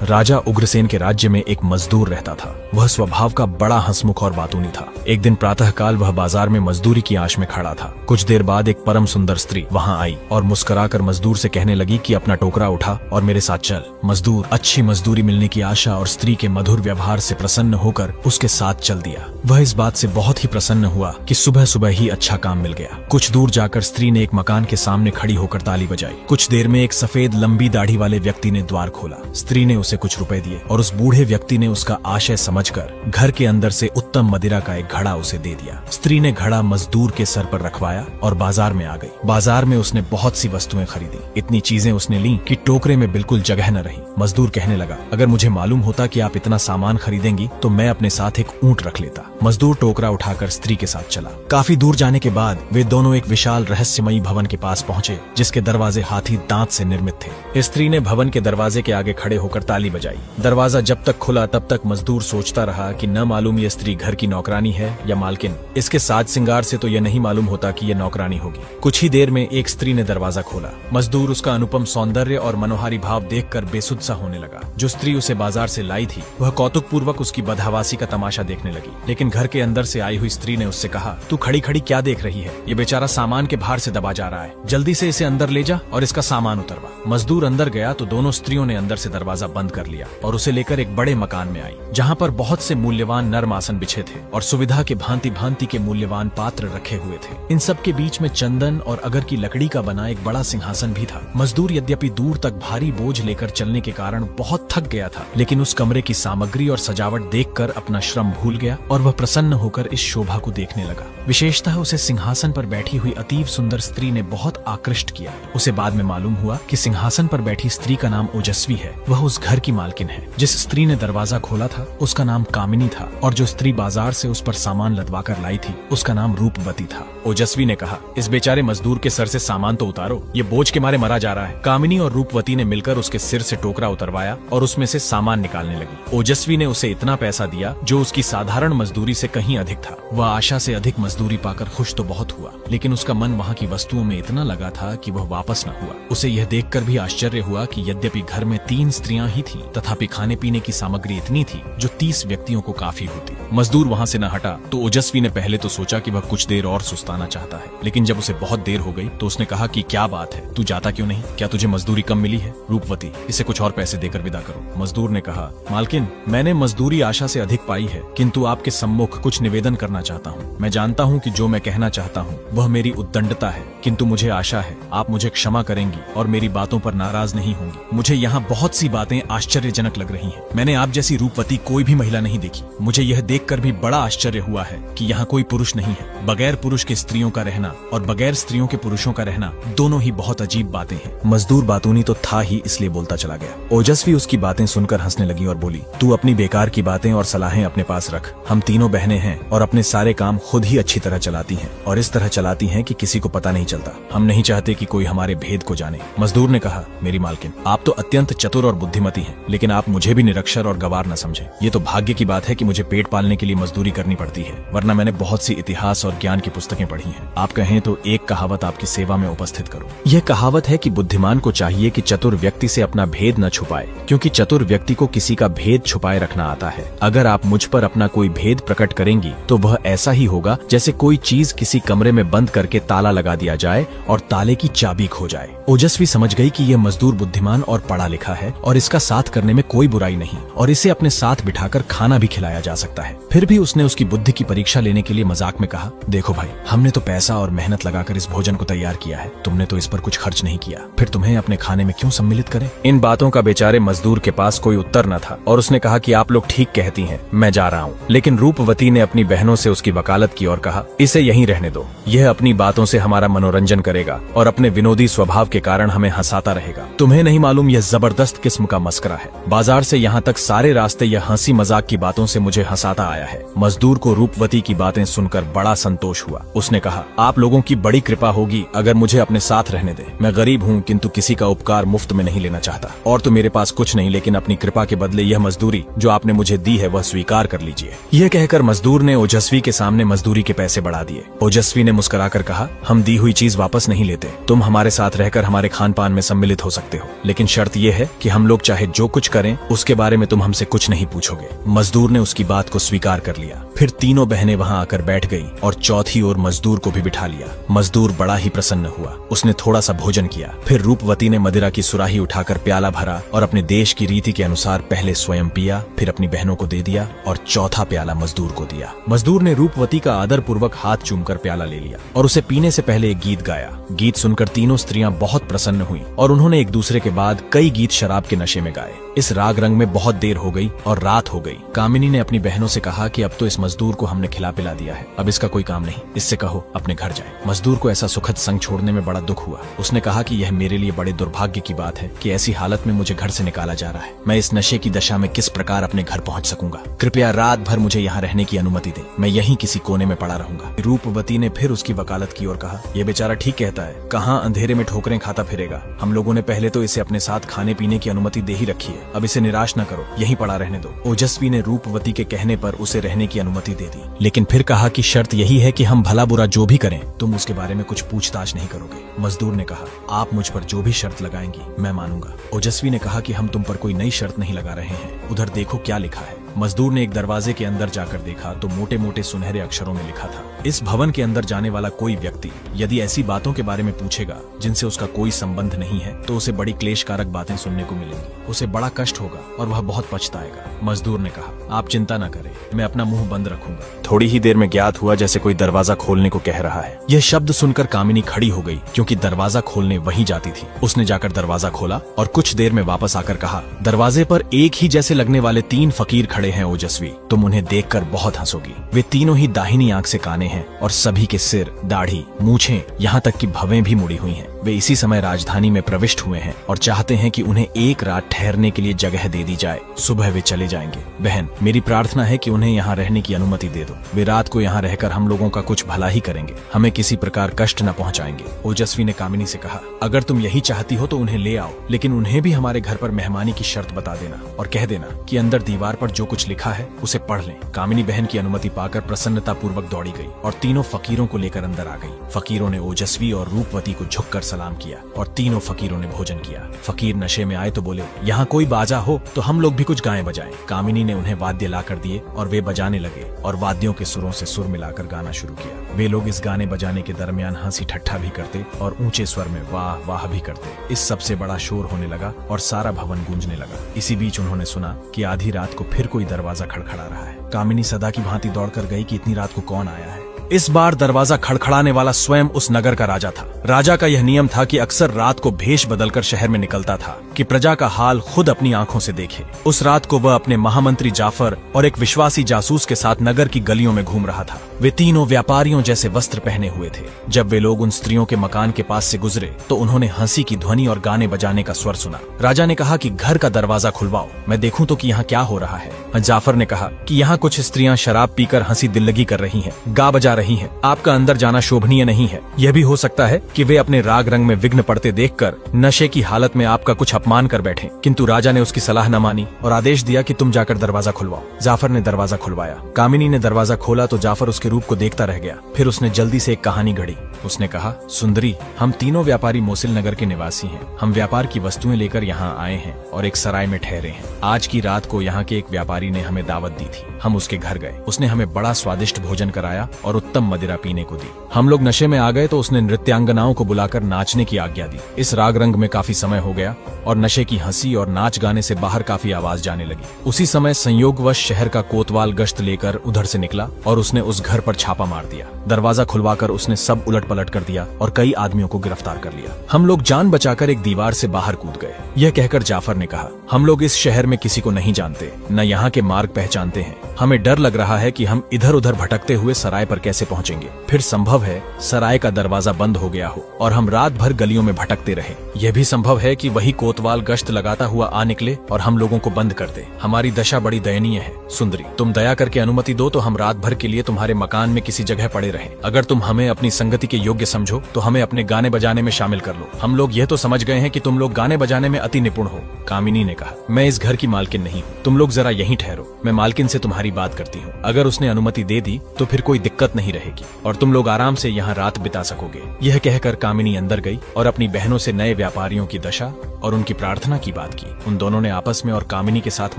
राजा उग्रसेन के राज्य में एक मजदूर रहता था। वह स्वभाव का बड़ा हंसमुख और बातूनी था। एक दिन प्रातःकाल वह बाजार में मजदूरी की आश में खड़ा था। कुछ देर बाद एक परम सुंदर स्त्री वहां आई और मुस्कुराकर मजदूर से कहने लगी कि अपना टोकरा उठा और मेरे साथ चल। मजदूर अच्छी मजदूरी मिलने की आशा और स्त्री के मधुर व्यवहार से प्रसन्न होकर उसके साथ चल दिया। वह इस बात से बहुत ही प्रसन्न हुआ कि सुबह सुबह ही अच्छा काम मिल गया। कुछ दूर जाकर स्त्री ने एक मकान के सामने खड़ी होकर ताली बजाई। कुछ देर में एक सफेद लंबी दाढ़ी वाले व्यक्ति ने द्वार खोला। स्त्री ने उसे कुछ रुपए दिए और उस बूढ़े व्यक्ति ने उसका आशय समझकर घर के अंदर से उत्तम मदिरा का एक घड़ा उसे दे दिया। स्त्री ने घड़ा मजदूर के सर पर रखवाया और बाजार में आ गई। बाजार में उसने बहुत सी वस्तुएं खरीदी। इतनी चीजें उसने ली कि टोकरे में बिल्कुल जगह न रही। मजदूर कहने लगा, अगर मुझे मालूम होता कि आप इतना सामान खरीदेंगी तो मैं अपने साथ एक ऊंट रख लेता। मजदूर टोकरा उठाकर स्त्री के साथ चला। काफी दूर जाने के बाद वे दोनों एक विशाल रहस्यमयी भवन के पास पहुंचे, जिसके दरवाजे हाथी दांत से निर्मित थे। स्त्री ने भवन के दरवाजे के आगे खड़े होकर ताली बजाई। दरवाजा जब तक खुला तब तक मजदूर सोचता रहा कि न मालूम ये स्त्री घर की नौकरानी है या मालकिन। इसके साज सिंगार से तो यह नहीं मालूम होता कि ये नौकरानी होगी। कुछ ही देर में एक स्त्री ने दरवाजा खोला। मजदूर उसका अनुपम सौंदर्य और मनोहारी भाव देखकर बेसुध सा होने लगा। जो स्त्री उसे बाजार से लाई थी वह कौतुक पूर्वक उसकी बदहवासी का तमाशा देखने लगी। लेकिन घर के अंदर से आई हुई स्त्री ने उससे कहा, तू खड़ी खड़ी क्या देख रही है? ये बेचारा सामान के भार से दबा जा रहा है। जल्दी से इसे अंदर ले जा और इसका सामान उतरवा। मजदूर अंदर गया तो दोनों स्त्रियों ने अंदर से दरवाजा बंद कर लिया और उसे लेकर एक बड़े मकान में आई, जहाँ पर बहुत से मूल्यवान नर्म आसन बिछे थे और सुविधा के भांति भांति के मूल्यवान पात्र रखे हुए थे। इन सब के बीच में चंदन और अगर की लकड़ी का बना एक बड़ा सिंहासन भी था। मजदूर यद्यपि दूर तक भारी बोझ लेकर चलने के कारण बहुत थक गया था, लेकिन उस कमरे की सामग्री और सजावट देखकर अपना श्रम भूल गया और वह प्रसन्न होकर इस शोभा को देखने लगा। विशेषतः उसे सिंहासन पर बैठी हुई अतीव सुंदर स्त्री ने बहुत आकृष्ट किया। उसे बाद में मालूम हुआ कि सिंहासन पर बैठी स्त्री का नाम ओजस्वी है। वह उस घर की मालकिन है। जिस स्त्री ने दरवाजा खोला था उसका नाम कामिनी था और जो स्त्री बाजार से उस पर सामान लदवा कर लाई थी उसका नाम रूपवती था। ओजस्वी ने कहा, इस बेचारे मजदूर के सर से सामान तो उतारो, ये बोझ के मारे मरा जा रहा है। कामिनी और रूपवती ने मिलकर उसके सिर से टोकरा उतरवाया और उसमें से सामान निकालने लगी। ओजस्वी ने उसे इतना पैसा दिया जो उसकी साधारण मजदूरी से कहीं अधिक था। वह आशा से अधिक मजदूरी पाकर खुश तो बहुत हुआ, लेकिन उसका मन वहाँ की वस्तुओं में इतना लगा था कि वह वापस न हुआ। उसे यह देखकर भी आश्चर्य हुआ कि यद्यपि घर में 3 स्त्रियां ही थीं, तथापि खाने पीने की सामग्री इतनी थी जो 30 व्यक्तियों को काफी होती। मजदूर वहाँ से न हटा तो ओजस्वी ने पहले तो सोचा कि वह कुछ देर और सुस्ताना चाहता है, लेकिन जब उसे बहुत देर हो गई तो उसने कहा कि क्या बात है, तू जाता क्यों नहीं? क्या तुझे मजदूरी कम मिली है? रूपवती, इसे कुछ और पैसे देकर विदा करो। मजदूर ने कहा, मालकिन, मैंने मजदूरी आशा से अधिक पाई है, किंतु आपके सम्मुख कुछ निवेदन करना चाहता हूँ। मैं जानता हूँ कि जो मैं कहना चाहता हूँ वह मेरी उद्दंडता है, किंतु मुझे आशा है आप मुझे क्षमा करेंगी और मेरी बातों पर नाराज नहीं होंगी। मुझे यहाँ बहुत सी बातें आश्चर्यजनक लग रही हैं। मैंने आप जैसी रूपवती कोई भी महिला नहीं देखी। मुझे यह देखकर भी बड़ा आश्चर्य हुआ है कि यहाँ कोई पुरुष नहीं है। बगैर पुरुष के स्त्रियों का रहना और बगैर स्त्रियों के पुरुषों का रहना दोनों ही बहुत अजीब बातें हैं। मजदूर बातूनी तो था ही, इसलिए बोलता चला गया। ओजस्वी उसकी बातें सुनकर हंसने लगी और बोली, तू अपनी बेकार की बातें और सलाहें अपने पास रख। हम तीनों बहनें हैं और अपने सारे काम खुद ही अच्छी तरह चलाती हैं और इस तरह चलाती हैं कि किसी को पता नहीं चलता। हम नहीं चाहते कि कोई हमारे भेद को जाने। मजदूर ने कहा, मेरी मालकिन, आप तो अत्यंत चतुर और बुद्धिमती हैं, लेकिन आप मुझे भी निरक्षर और गवार न समझे। ये तो भाग्य की बात है कि मुझे पेट पालने के लिए मजदूरी करनी पड़ती है, वरना मैंने बहुत सी इतिहास और ज्ञान की पुस्तकें पढ़ी हैं। आप कहें तो एक कहावत आपकी सेवा में उपस्थित करूं। यह कहावत है कि बुद्धिमान को चाहिए कि चतुर व्यक्ति से अपना भेद न छुपाए, क्योंकि चतुर व्यक्ति को किसी का भेद छुपाए रखना आता है। अगर आप मुझ पर अपना कोई भेद प्रकट करेंगी तो वह ऐसा ही होगा जैसे कोई चीज किसी कमरे में बंद करके ताला लगा दिया जाए और ताले की चाबी खो जाए। ओजस्वी समझ गई कि यह मजदूर बुद्धिमान और पढ़ा लिखा है और इसका साथ करने में कोई बुराई नहीं और इसे अपने साथ बिठाकर खाना भी खिलाया जा सकता है। फिर भी उसने उसकी बुद्धि की परीक्षा लेने के लिए मजाक में कहा, देखो भाई, हमने तो पैसा और मेहनत लगाकर इस भोजन को तैयार किया है, तुमने तो इस पर कुछ खर्च नहीं किया, फिर तुम्हें अपने खाने में क्यों सम्मिलित करें? इन बातों का बेचारे मजदूर के पास कोई उत्तर न था और उसने कहा कि आप लोग ठीक कहती हैं, मैं जा रहा हूँ। लेकिन रूपवती ने अपनी बहनों से उसकी वकालत की और कहा, इसे यहीं रहने दो, यह अपनी बातों से हमारा मनोरंजन करेगा और अपने विनोदी स्वभाव के कारण हमें हंसाता रहेगा। तुम्हें नहीं मालूम यह जबरदस्त किस्म का मस्करा है। बाजार से यहाँ तक सारे रास्ते यह हंसी मजाक की बातों से मुझे हंसाता आया है। मजदूर को रूपवती की बातें सुनकर बड़ा संतोष हुआ। उसने कहा, आप लोगों की बड़ी कृपा होगी अगर मुझे अपने साथ रहने दे। मैं गरीब हूँ, किंतु किसी का उपकार मुफ्त में नहीं लेना चाहता और तो मेरे पास कुछ नहीं, लेकिन अपनी कृपा के बदले यह मजदूरी जो आपने मुझे दी है वह स्वीकार कर लीजिए। यह कहकर मजदूर ने ओजस्वी के सामने मजदूरी के पैसे बढ़ा दिए। ओजस्वी ने मुस्कुराकर कहा, हम दी हुई चीज वापस नहीं लेते। तुम हमारे साथ रहकर हमारे खान पान में सम्मिलित हो सकते हो, लेकिन शर्त यह है कि हम लोग चाहे चाहे जो कुछ करें उसके बारे में तुम हमसे कुछ नहीं पूछोगे। मजदूर ने उसकी बात को स्वीकार कर लिया। फिर तीनों बहनें वहां आकर बैठ गई और चौथी ओर मजदूर को भी बिठा लिया। मजदूर बड़ा ही प्रसन्न हुआ। उसने थोड़ा सा भोजन किया। फिर रूपवती ने मदिरा की सुराही उठाकर प्याला भरा और अपने देश की रीति के अनुसार पहले स्वयं पिया, फिर अपनी बहनों को दे दिया और चौथा प्याला मजदूर को दिया। मजदूर ने रूपवती का आदर पूर्वक हाथ चूमकर प्याला ले लिया और उसे पीने से पहले एक गीत गाया। गीत सुनकर तीनों स्त्रियां बहुत प्रसन्न हुई और उन्होंने एक दूसरे के बाद कई गीत शराब के नशे में गाए। इस राग रंग में बहुत देर हो गई और रात हो गई। कामिनी ने अपनी बहनों से कहा कि अब तो इस मजदूर को हमने खिला पिला दिया है, अब इसका कोई काम नहीं, इससे कहो अपने घर जाए। मजदूर को ऐसा सुखद संग छोड़ने में बड़ा दुख हुआ। उसने कहा कि यह मेरे लिए बड़े दुर्भाग्य की बात है कि ऐसी हालत में मुझे घर से निकाला जा रहा है। मैं इस नशे की दशा में किस प्रकार अपने घर पहुंच सकूंगा? कृपया रात भर मुझे यहाँ रहने की अनुमति दे, मैं यहीं किसी कोने में पड़ा रहूंगा। रूपवती ने फिर उसकी वकालत की और कहा, यह बेचारा ठीक कहता है, कहाँ अंधेरे में ठोकरें खाता फिरेगा। हम लोगों ने पहले तो इसे अपने साथ खाने पीने की अनुमति दे ही रखी है, अब इसे निराश न करो, यहीं पड़ा रहने दो। ओजस्वी ने रूपवती के कहने पर उसे रहने की अनुमति दे दी, लेकिन फिर कहा कि शर्त यही है कि हम भला बुरा जो भी करें तुम उसके बारे में कुछ पूछताछ नहीं करोगे। मजदूर ने कहा, आप मुझ पर जो भी शर्त लगाएंगी मैं मानूंगा। ओजस्वी ने कहा कि हम तुम पर कोई नई शर्त नहीं लगा रहे हैं, उधर देखो क्या लिखा है। मजदूर ने एक दरवाजे के अंदर जाकर देखा तो मोटे मोटे सुनहरे अक्षरों में लिखा था, इस भवन के अंदर जाने वाला कोई व्यक्ति यदि ऐसी बातों के बारे में पूछेगा जिनसे उसका कोई संबंध नहीं है तो उसे बड़ी क्लेशकारक बातें सुनने को मिलेंगी, उसे बड़ा कष्ट होगा और वह बहुत पछताएगा। मजदूर ने कहा, आप चिंता न करें, मैं अपना मुंह बंद रखूंगा। थोड़ी ही देर में ज्ञात हुआ जैसे कोई दरवाजा खोलने को कह रहा है। यह शब्द सुनकर कामिनी खड़ी हो गई क्योंकि दरवाजा खोलने वहीं जाती थी। उसने जाकर दरवाजा खोला और कुछ देर में वापस आकर कहा, दरवाजे पर एक ही जैसे लगने वाले 3 फकीर खड़े हैं ओजस्वी, तुम उन्हें देखकर बहुत हंसोगी। वे तीनों ही दाहिनी आंख से काने हैं और सभी के सिर, दाढ़ी, मूछें, यहाँ तक कि भवें भी मुड़ी हुई हैं। वे इसी समय राजधानी में प्रविष्ट हुए हैं और चाहते हैं कि उन्हें एक रात ठहरने के लिए जगह दे दी जाए, सुबह वे चले जाएंगे। बहन, मेरी प्रार्थना है कि उन्हें यहाँ रहने की अनुमति दे दो। वे रात को यहाँ रहकर हम लोगों का कुछ भला ही करेंगे, हमें किसी प्रकार कष्ट न पहुँचाएंगे। ओजस्वी ने कामिनी से कहा, अगर तुम यही चाहती हो तो उन्हें ले आओ, लेकिन उन्हें भी हमारे घर पर मेहमानी की शर्त बता देना और कह देना कि अंदर दीवार पर जो कुछ लिखा है उसे पढ़ लें। कामिनी बहन की अनुमति पाकर प्रसन्नता पूर्वक दौड़ी गई और तीनों फकीरों को लेकर अंदर आ गई। फकीरों ने ओजस्वी और रूपवती को झुककर सलाम किया और तीनों फकीरों ने भोजन किया। फकीर नशे में आए तो बोले, यहाँ कोई बाजा हो तो हम लोग भी कुछ गाएं बजाएं। कामिनी ने उन्हें वाद्य लाकर दिए और वे बजाने लगे और वाद्यों के सुरों से सुर मिलाकर गाना शुरू किया। वे लोग इस गाने बजाने के दरमियान हंसी ठट्ठा भी करते और ऊंचे स्वर में वाह वाह भी करते। इस सबसे बड़ा शोर होने लगा और सारा भवन गूंजने लगा। इसी बीच उन्होंने सुना कि आधी रात को फिर कोई दरवाजा खड़खड़ा रहा है। कामिनी सदा की भांति दौड़कर गई कि इतनी रात को कौन आया है। इस बार दरवाजा खड़खड़ाने वाला स्वयं उस नगर का राजा था। राजा का यह नियम था कि अक्सर रात को भेष बदलकर शहर में निकलता था कि प्रजा का हाल खुद अपनी आंखों से देखे। उस रात को वह अपने महामंत्री जाफर और एक विश्वासी जासूस के साथ नगर की गलियों में घूम रहा था। वे तीनों व्यापारियों जैसे वस्त्र पहने हुए थे। जब वे लोग उन स्त्रियों के मकान के पास से गुजरे तो उन्होंने हंसी की ध्वनि और गाने बजाने का स्वर सुना। राजा ने कहा कि घर का दरवाजा खुलवाओ, मैं देखूं तो कि यहाँ क्या हो रहा है। जाफर ने कहा कि यहाँ कुछ स्त्रियां शराब पीकर हंसी दिल्लगी कर रही हैं, गा बजा रही हैं। आपका अंदर जाना शोभनीय नहीं है। यह भी हो सकता है कि वे अपने राग रंग में विघ्न पड़ते देखकर नशे की हालत में आपका कुछ अपमान कर बैठे। किंतु राजा ने उसकी सलाह न मानी और आदेश दिया कि तुम जाकर दरवाजा खुलवाओ। जाफर ने दरवाजा खुलवाया। कामिनी ने दरवाजा खोला तो जाफर उसके रूप को देखता रह गया। फिर उसने जल्दी से एक कहानी घड़ी। उसने कहा, सुंदरी, हम तीनों व्यापारी मोसिल नगर के निवासी हैं। हम व्यापार की वस्तुएं लेकर यहाँ आए हैं और एक सराय में ठहरे हैं। आज की रात को यहाँ के एक व्यापारी ने हमें दावत दी थी। हम उसके घर गए। उसने हमें बड़ा स्वादिष्ट भोजन कराया और उत्तम मदिरा पीने को दी। हम लोग नशे में आ गए तो उसने नृत्यांगनाओं को बुलाकर नाचने की आज्ञा दी। इस राग रंग में काफी समय हो गया और नशे की हंसी और नाच गाने से बाहर काफी आवाज जाने लगी। उसी समय संयोगवश शहर का कोतवाल गश्त लेकर उधर से निकला और उसने उस घर पर छापा मार दिया। दरवाजा खुलवाकर उसने सब उलट पलट कर दिया और कई आदमियों को गिरफ्तार कर लिया। हम लोग जान बचाकर एक दीवार से बाहर कूद गए। यह कहकर जाफर ने कहा, हम लोग इस शहर में किसी को नहीं जानते, न यहाँ के मार्ग पहचानते हैं। हमें डर लग रहा है कि हम इधर उधर भटकते हुए सराय पर कैसे पहुँचेंगे। फिर संभव है सराय का दरवाजा बंद हो गया हो और हम रात भर गलियों में भटकते रहे। यह भी संभव है कि वही कोतवाल गश्त लगाता हुआ आ निकले और हम लोगों को बंद कर दे। हमारी दशा बड़ी दयनीय है। सुंदरी, तुम दया करके अनुमति दो तो हम रात भर के लिए तुम्हारे मकान में किसी जगह पड़े रहें। अगर तुम हमें अपनी संगति के योग्य समझो तो हमें अपने गाने बजाने में शामिल कर लो। हम लोग यह तो समझ गए हैं कि तुम लोग गाने बजाने में अति निपुण हो। कामिनी ने कहा, मैं इस घर की मालकिन नहीं हूँ, तुम लोग जरा यहीं ठहरो, मैं मालकिन से तुम्हारी बात करती हूँ। अगर उसने अनुमति दे दी तो फिर कोई दिक्कत नहीं नहीं रहेगी और तुम लोग आराम से यहाँ रात बिता सकोगे। यह कहकर कामिनी अंदर गई और अपनी बहनों से नए व्यापारियों की दशा और उनकी प्रार्थना की बात की। उन दोनों ने आपस में और कामिनी के साथ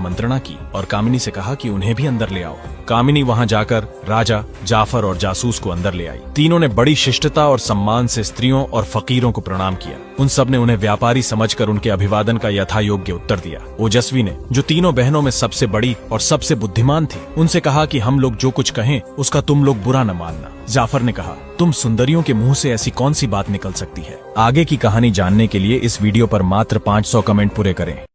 मंत्रणा की और कामिनी से कहा कि उन्हें भी अंदर ले आओ। कामिनी वहाँ जाकर राजा, जाफर और जासूस को अंदर ले आई। तीनों ने बड़ी शिष्टता और सम्मान से स्त्रियों और फकीरों को प्रणाम किया। उन सब ने उन्हें व्यापारी समझकर उनके अभिवादन का यथायोग्य उत्तर दिया। ओजस्वी ने, जो तीनों बहनों में सबसे बड़ी और सबसे बुद्धिमान थी, उनसे कहा कि हम लोग जो कुछ कहें उसका तुम लोग बुरा न मानना। जाफर ने कहा, तुम सुंदरियों के मुंह से ऐसी कौन सी बात निकल सकती है। आगे की कहानी जानने के लिए इस वीडियो पर मात्र 500 कमेंट पूरे करें।